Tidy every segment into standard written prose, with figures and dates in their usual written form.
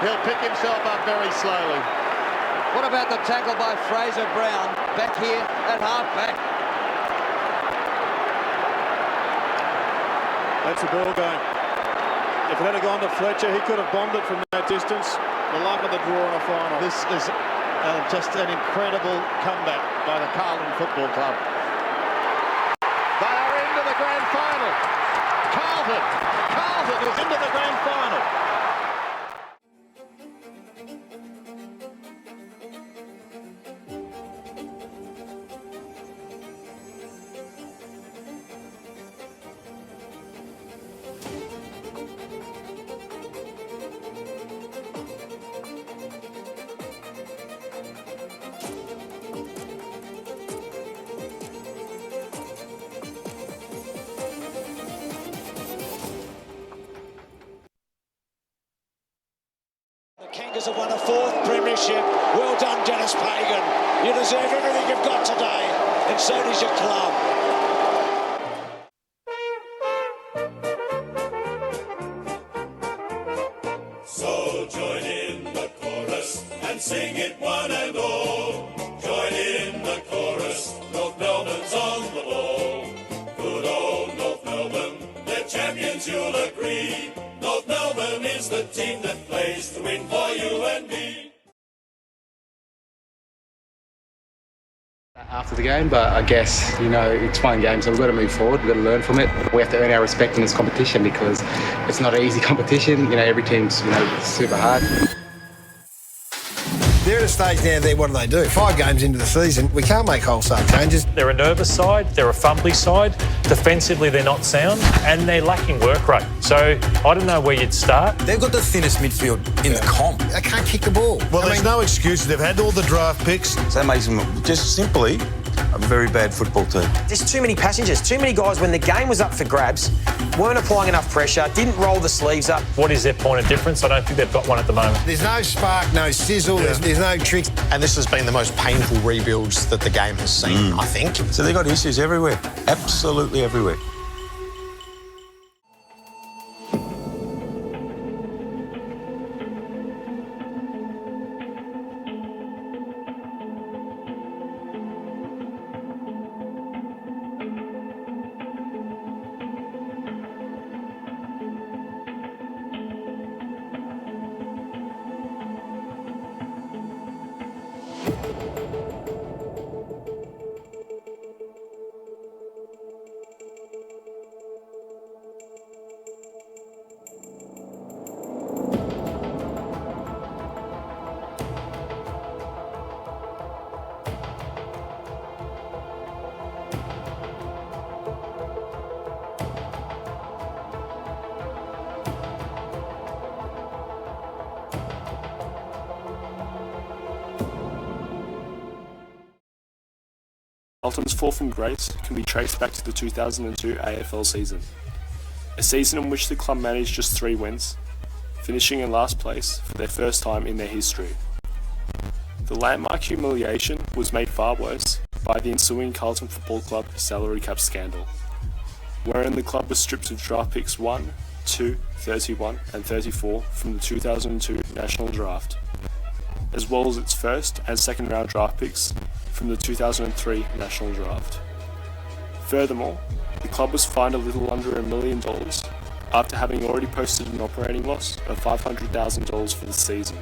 He'll pick himself up very slowly. What about the tackle by Fraser Brown back here at half-back? That's a ball game. If it had gone to Fletcher, he could have bombed it from that distance. The luck of the draw in a final. This is just an incredible comeback by the Carlton Football Club. They are into the grand final. Carlton is into the grand final. Kangas have won a fourth premiership. Well done, Dennis Pagan. You deserve everything you've got today, and so does your club. So join in the chorus and sing it one and all. Join in the chorus, North Melbourne's on the ball. Good old North Melbourne, they're champions, you'll agree. North Melbourne is the team that plays to win for you and me. After the game, but I guess, it's one game, so we've got to move forward, we've got to learn from it. We have to earn our respect in this competition because it's not an easy competition. Every team's, super hard. They're at a stage now, what do? 5 games into the season, we can't make wholesale changes. They're a nervous side, they're a fumbly side. Defensively, they're not sound, and they're lacking work rate. So I don't know where you'd start. They've got the thinnest midfield in the comp. They can't kick the ball. Well, there's no excuses. They've had all the draft picks. So that makes them just simply a very bad football team. There's too many passengers, too many guys when the game was up for grabs, weren't applying enough pressure, didn't roll the sleeves up. What is their point of difference? I don't think they've got one at the moment. There's no spark, no sizzle, there's no tricks. And this has been the most painful rebuilds that the game has seen, I think. So they've got issues everywhere, absolutely everywhere. Carlton's fall from grace can be traced back to the 2002 AFL season, a season in which the club managed just 3 wins, finishing in last place for their first time in their history. The landmark humiliation was made far worse by the ensuing Carlton Football Club salary cap scandal, wherein the club was stripped of draft picks 1, 2, 31 and 34 from the 2002 National Draft, as well as its first and second round draft picks from the 2003 National Draft. Furthermore, the club was fined a little under $1 million after having already posted an operating loss of $500,000 for the season,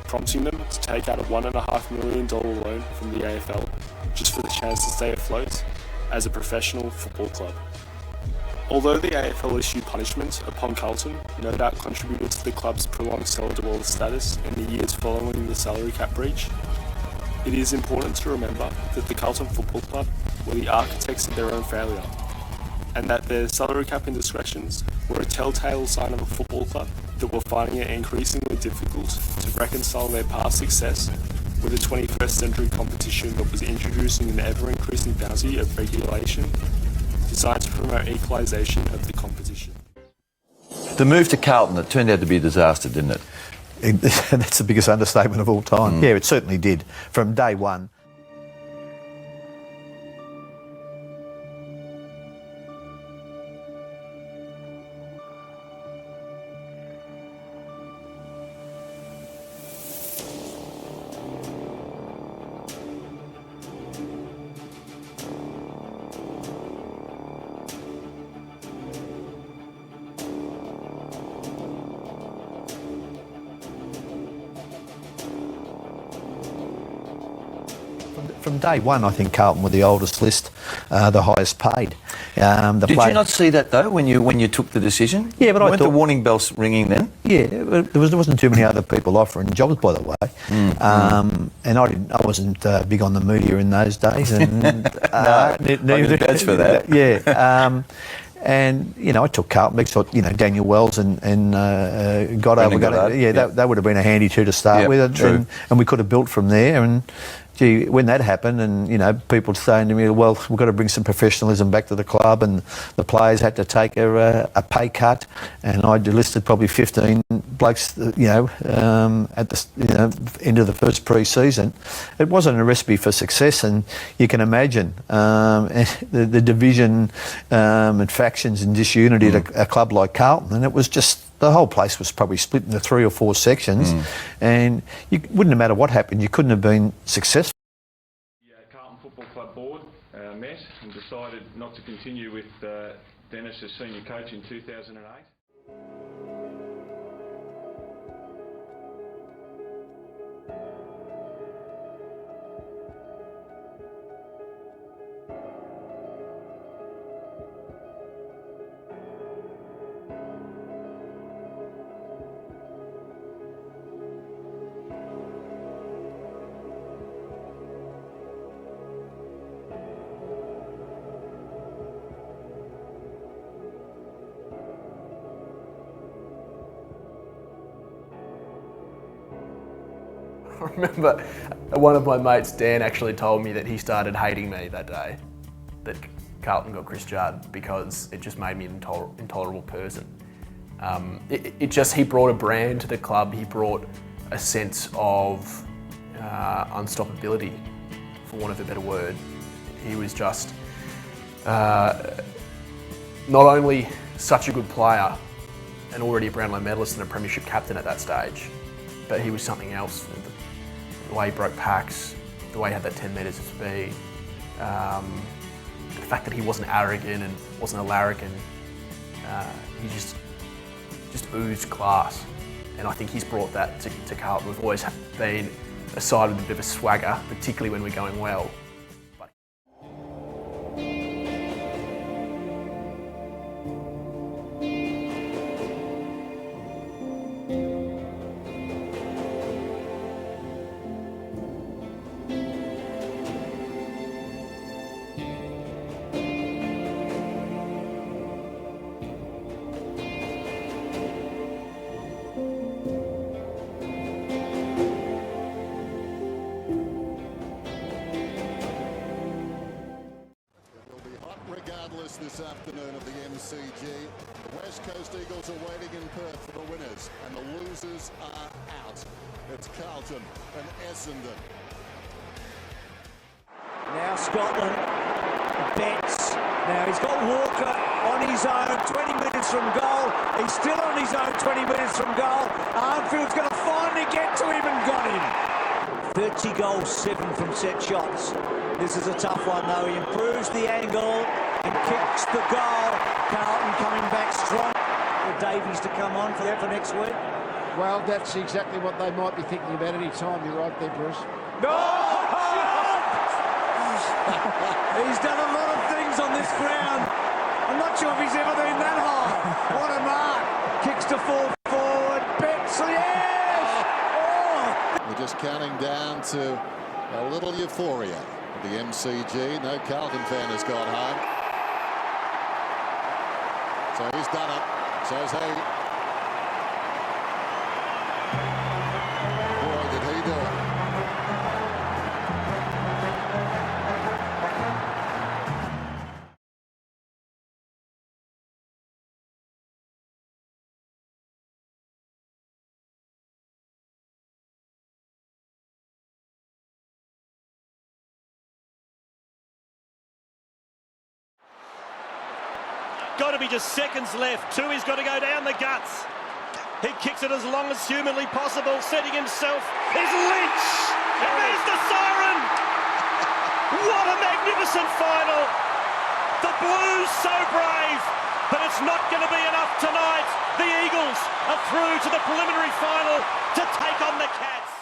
prompting them to take out a $1.5 million loan from the AFL just for the chance to stay afloat as a professional football club. Although the AFL issued punishment upon Carlton no doubt contributed to the club's prolonged cellar dweller status in the years following the salary cap breach, it is important to remember that the Carlton Football Club were the architects of their own failure, and that their salary cap indiscretions were a telltale sign of a football club that were finding it increasingly difficult to reconcile their past success with a 21st century competition that was introducing an ever-increasing bounty of regulation designed to promote equalisation of the competition. The move to Carlton, it turned out to be a disaster, didn't it? That's the biggest understatement of all time. Yeah, it certainly did, from day one. from day one, I think Carlton were the oldest list, the highest paid. Did you not see that though when you took the decision? Yeah, but I thought the warning bells ringing then. Yeah, there wasn't too many other people offering jobs, by the way. And I wasn't big on the media in those days, and no, neither that's for that. Yeah. And, you know, I took Carlton because I thought, you know, Daniel Wells and Goddard were going to... That would have been a handy two to start with. And we could have built from there. And, gee, when that happened and, you know, people saying to me, well, we've got to bring some professionalism back to the club and the players had to take a pay cut. And I listed probably 15 blokes, you know, at the end of the first pre-season. It wasn't a recipe for success, and you can imagine the division and factions and disunity at a club like Carlton, and it was just... The whole place was probably split into 3 or 4 sections, and you wouldn't have mattered what happened. You couldn't have been successful. The Carlton Football Club board met and decided not to continue with Dennis as senior coach in 2008. I remember one of my mates, Dan, actually told me that he started hating me that day, that Carlton got Chris Judd, because it just made me an intolerable person. He brought a brand to the club. He brought a sense of unstoppability, for want of a better word. He was just not only such a good player and already a Brownlow medalist and a premiership captain at that stage, but he was something else. The way he broke packs, the way he had that 10 metres of speed, the fact that he wasn't arrogant and wasn't a larrikin, he just oozed class. And I think he's brought that to Carlton. We've always been a side with a bit of a swagger, particularly when we're going well. This afternoon of the MCG. The West Coast Eagles are waiting in Perth for the winners, and the losers are out. It's Carlton and Essendon. Now Scotland bets. Now he's got Walker on his own, 20 minutes from goal. He's still on his own, 20 minutes from goal. Armfield's going to finally get to him and got him. 30 goals, 7 from set shots. This is a tough one though. He improves the angle and kicks the goal. Carlton coming back strong. For Davies to come on for next week. Well, that's exactly what they might be thinking about any time. You're right there, Bruce. No! He's done a lot of things on this ground. I'm not sure if he's ever been that high. What a mark. Kicks to full forward. Betts, yes! Oh! We're just counting down to a little euphoria. The MCG, no Carlton fan has gone home. So he's done it. So's he. Boy, did he do it. Got to be just seconds left. Tui's got to go down the guts. He kicks it as long as humanly possible, setting himself. Is Lynch! And there's the siren! What a magnificent final! The Blues so brave, but it's not going to be enough tonight. The Eagles are through to the preliminary final to take on the Cats.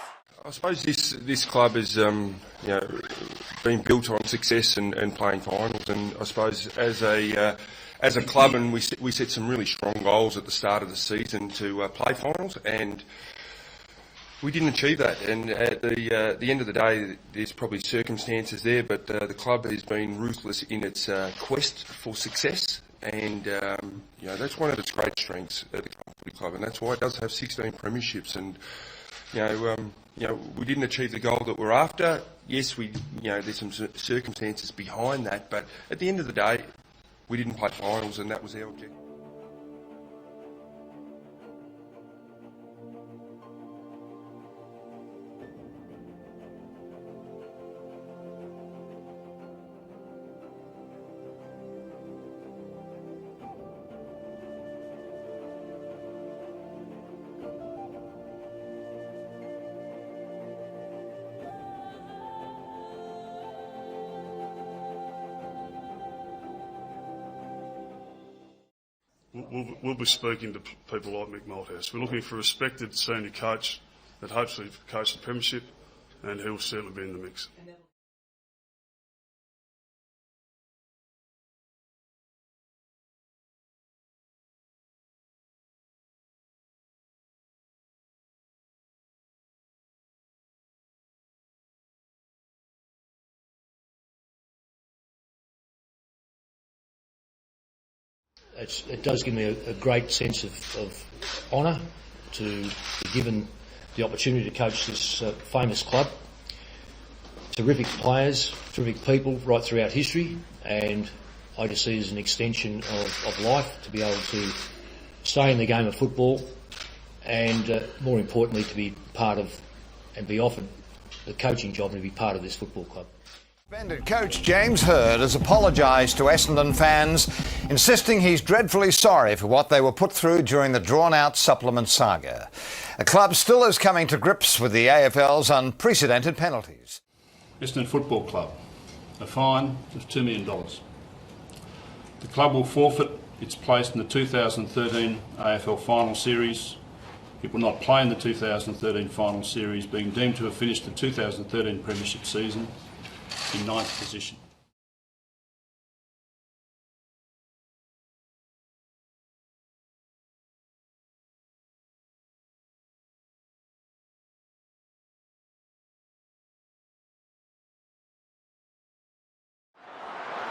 I suppose this club is, you know, been built on success and playing finals, and I suppose as a club, and we set some really strong goals at the start of the season to play finals, and we didn't achieve that. And at the end of the day, there's probably circumstances there, but the club has been ruthless in its quest for success, and that's one of its great strengths at the Carlton club, and that's why it does have 16 premierships. And we didn't achieve the goal that we're after. Yes, there's some circumstances behind that, but at the end of the day, we didn't play finals, and that was our objective. We'll be speaking to people like Mick Malthouse. We're looking for a respected senior coach that hopefully coached the premiership, and he'll certainly be in the mix. It does give me a great sense of honour to be given the opportunity to coach this famous club. Terrific players, terrific people right throughout history, and I just see it as an extension of life to be able to stay in the game of football and, more importantly, to be part of and be offered the coaching job and to be part of this football club. Suspended coach James Hird has apologised to Essendon fans, insisting he's dreadfully sorry for what they were put through during the drawn-out supplement saga. The club still is coming to grips with the AFL's unprecedented penalties. Essendon Football Club, a fine of $2 million. The club will forfeit its place in the 2013 AFL Final Series. It will not play in the 2013 Final Series, being deemed to have finished the 2013 Premiership season in 9th position.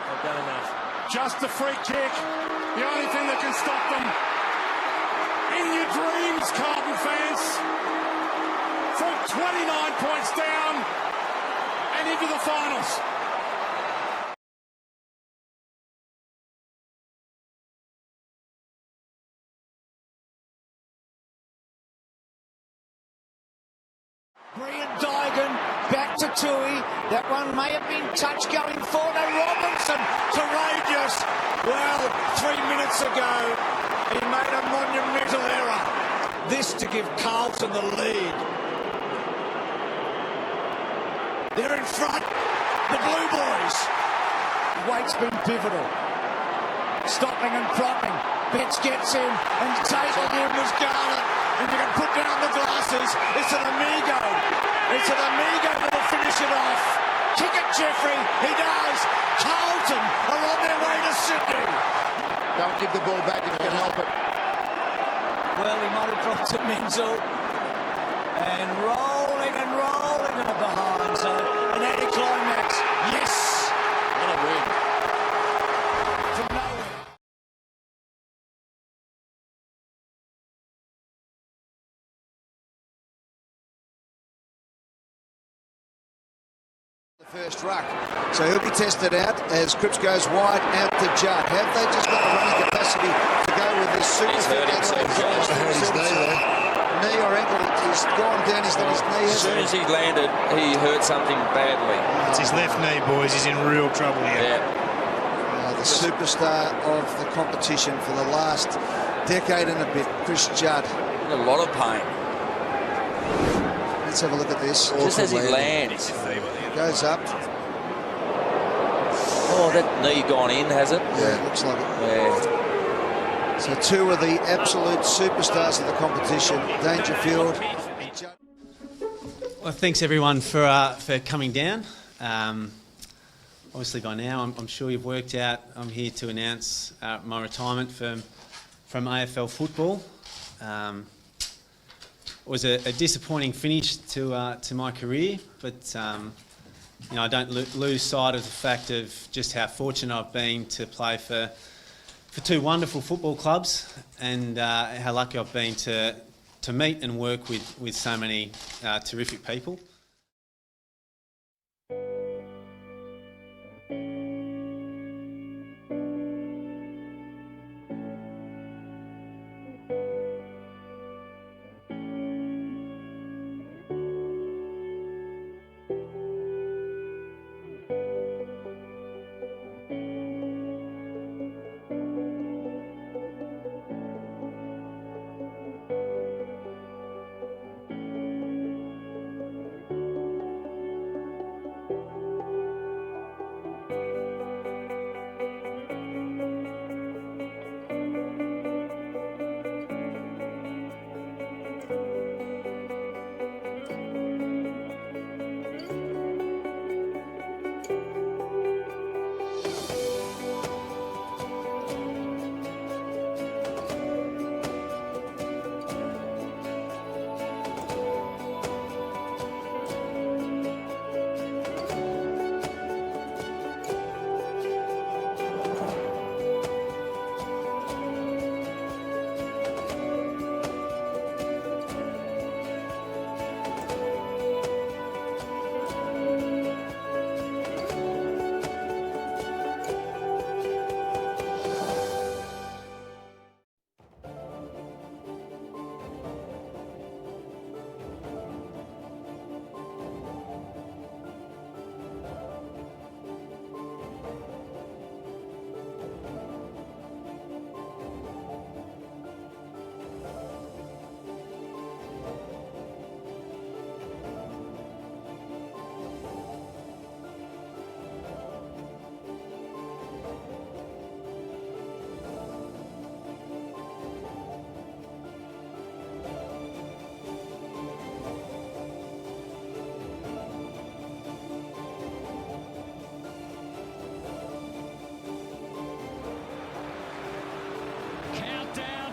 They've done enough. Just a free kick, the only thing that can stop them. In your dreams, Carlton fans, from 29 points down and into the finals. Brian Dygan back to Tui. That one may have been touched going forward. Robinson, courageous. Well, 3 minutes ago, he made a monumental error. This to give Carlton the lead. They're in front, the Blue Boys. Waite's been pivotal. Stopping and propping. Betts gets in and taking him was Garnet. If you can put down the glasses, it's an amigo. It's an amigo that'll finish it off. Kick it, Jeffrey. He does. Carlton are on their way to Sydney. Don't give the ball back if you can help it. Well, he might have dropped it, Menzel. And rolling in the behind. So an anticlimax. Yes. What a win. From nowhere. First ruck. So he'll be tested out as Cripps goes wide out to Judd. Have they just got the running capacity to go with this super knee or ankle? He's gone down. He's got his knee. As soon as he landed, he hurt something badly. It's his left knee, boys. He's in real trouble here. Yeah. The superstar of the competition for the last decade and a bit, Chris Judd. A lot of pain. Let's have a look at this. Just as he lands. Goes up. Oh, that knee gone in, has it? Yeah, it looks like it. Yeah. So two of the absolute superstars of the competition, Dangerfield. Well, thanks everyone for coming down. obviously by now, I'm sure you've worked out, I'm here to announce my retirement from AFL football. It was a disappointing finish to my career, but I don't lose sight of the fact of just how fortunate I've been to play for two wonderful football clubs, and how lucky I've been to meet and work with so many terrific people.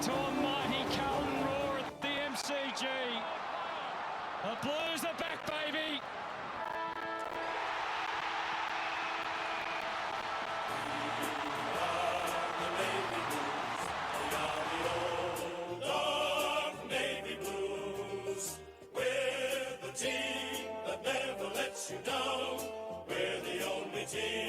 To a mighty Carlton roar at the MCG. The Blues are back, baby. Navy Blues. We're the team that never lets you down. We're the only team